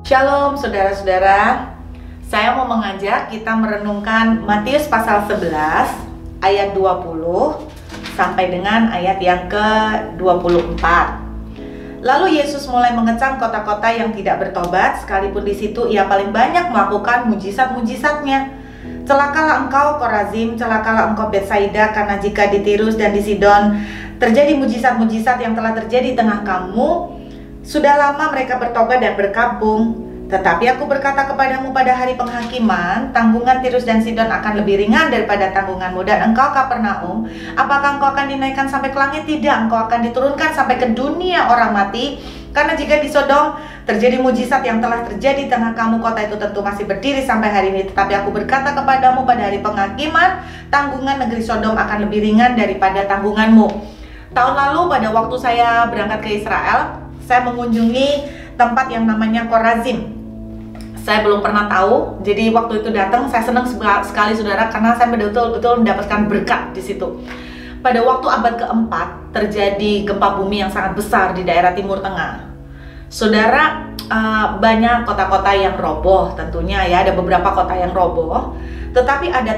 Shalom saudara-saudara, saya mau mengajak kita merenungkan Matius pasal 11 ayat 20 sampai dengan ayat yang ke-24. Lalu Yesus mulai mengecam kota-kota yang tidak bertobat, sekalipun di situ ia paling banyak melakukan mujizat-mujizatnya. Celakalah engkau Korazim, celakalah engkau Betsaida, karena jika di Tirus dan di Sidon terjadi mujizat-mujizat yang telah terjadi di tengah kamu, sudah lama mereka bertobat dan berkabung. Tetapi aku berkata kepadamu, pada hari penghakiman, tanggungan Tirus dan Sidon akan lebih ringan daripada tanggunganmu. Dan engkau Kapernaum, apakah engkau akan dinaikkan sampai ke langit? Tidak, engkau akan diturunkan sampai ke dunia orang mati. Karena jika di Sodom terjadi mujizat yang telah terjadi di tengah kamu, kota itu tentu masih berdiri sampai hari ini. Tetapi aku berkata kepadamu, pada hari penghakiman, tanggungan negeri Sodom akan lebih ringan daripada tanggunganmu. Tahun lalu pada waktu saya berangkat ke Israel, saya mengunjungi tempat yang namanya Korazim. Saya belum pernah tahu, jadi waktu itu datang saya senang sekali saudara, karena saya betul-betul mendapatkan berkat di situ. Pada waktu abad keempat terjadi gempa bumi yang sangat besar di daerah Timur Tengah. Saudara, banyak kota-kota yang roboh tentunya ya, ada beberapa kota yang roboh. Tetapi ada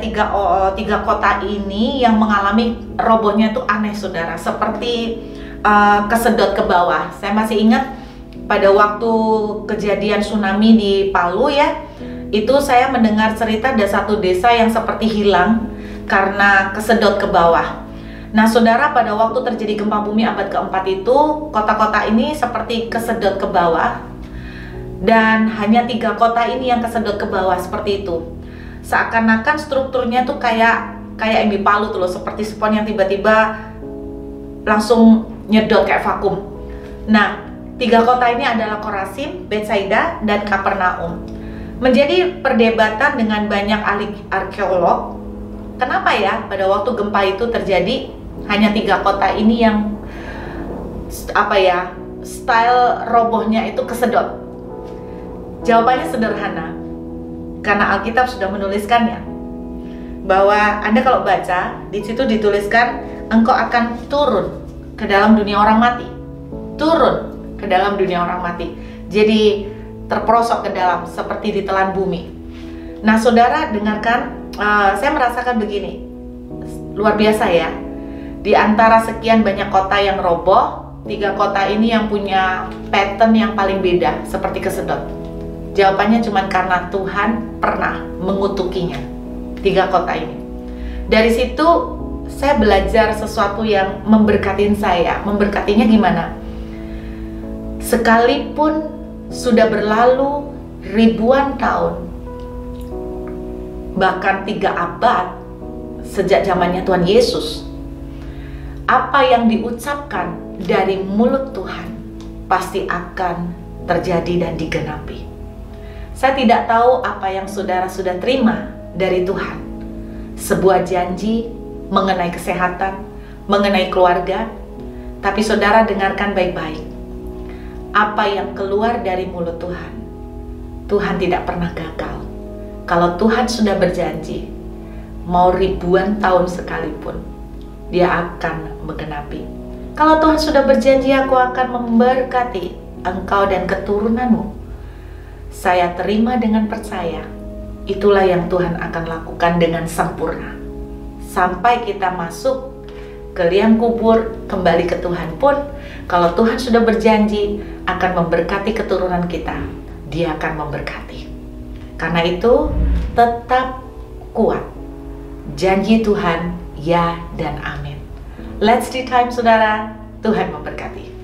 tiga kota ini yang mengalami robohnya itu aneh saudara, seperti kesedot ke bawah. Saya masih ingat pada waktu kejadian tsunami di Palu ya, itu saya mendengar cerita ada satu desa yang seperti hilang karena kesedot ke bawah. Nah saudara, pada waktu terjadi gempa bumi abad keempat itu, kota-kota ini seperti kesedot ke bawah. Dan hanya 3 kota ini yang kesedot ke bawah seperti itu. Seakan-akan strukturnya tuh kayak yang di Palu tuh loh, seperti spons yang tiba-tiba langsung nyedot kayak vakum. Nah, 3 kota ini adalah Korazim, Betsaida, dan Kapernaum. Menjadi perdebatan dengan banyak ahli arkeolog. Kenapa ya pada waktu gempa itu terjadi hanya 3 kota ini yang style robohnya itu kesedot? Jawabannya sederhana. Karena Alkitab sudah menuliskannya. Bahwa Anda kalau baca, di situ dituliskan engkau akan turun ke dalam dunia orang mati. Turun ke dalam dunia orang mati. Jadi terperosok ke dalam seperti ditelan bumi. Nah saudara dengarkan, saya merasakan begini, luar biasa ya. Di antara sekian banyak kota yang roboh, 3 kota ini yang punya pattern yang paling beda, seperti kesedot. Jawabannya cuma karena Tuhan pernah mengutukinya, 3 kota ini. Dari situ saya belajar sesuatu yang memberkatin saya. Memberkatinya gimana? Sekalipun sudah berlalu ribuan tahun, bahkan 3 abad sejak zamannya Tuhan Yesus, apa yang diucapkan dari mulut Tuhan pasti akan terjadi dan digenapi. Saya tidak tahu apa yang saudara sudah terima dari Tuhan. Sebuah janji mengenai kesehatan, mengenai keluarga. Tapi saudara dengarkan baik-baik. Apa yang keluar dari mulut Tuhan, Tuhan tidak pernah gagal. Kalau Tuhan sudah berjanji, mau ribuan tahun sekalipun, Dia akan menggenapi. Kalau Tuhan sudah berjanji, aku akan memberkati engkau dan keturunanmu, saya terima dengan percaya. Itulah yang Tuhan akan lakukan dengan sempurna. Sampai kita masuk ke liang kubur, kembali ke Tuhan pun, kalau Tuhan sudah berjanji akan memberkati keturunan kita, Dia akan memberkati. Karena itu tetap kuat. Janji Tuhan ya dan amin. Let's do time saudara. Tuhan memberkati.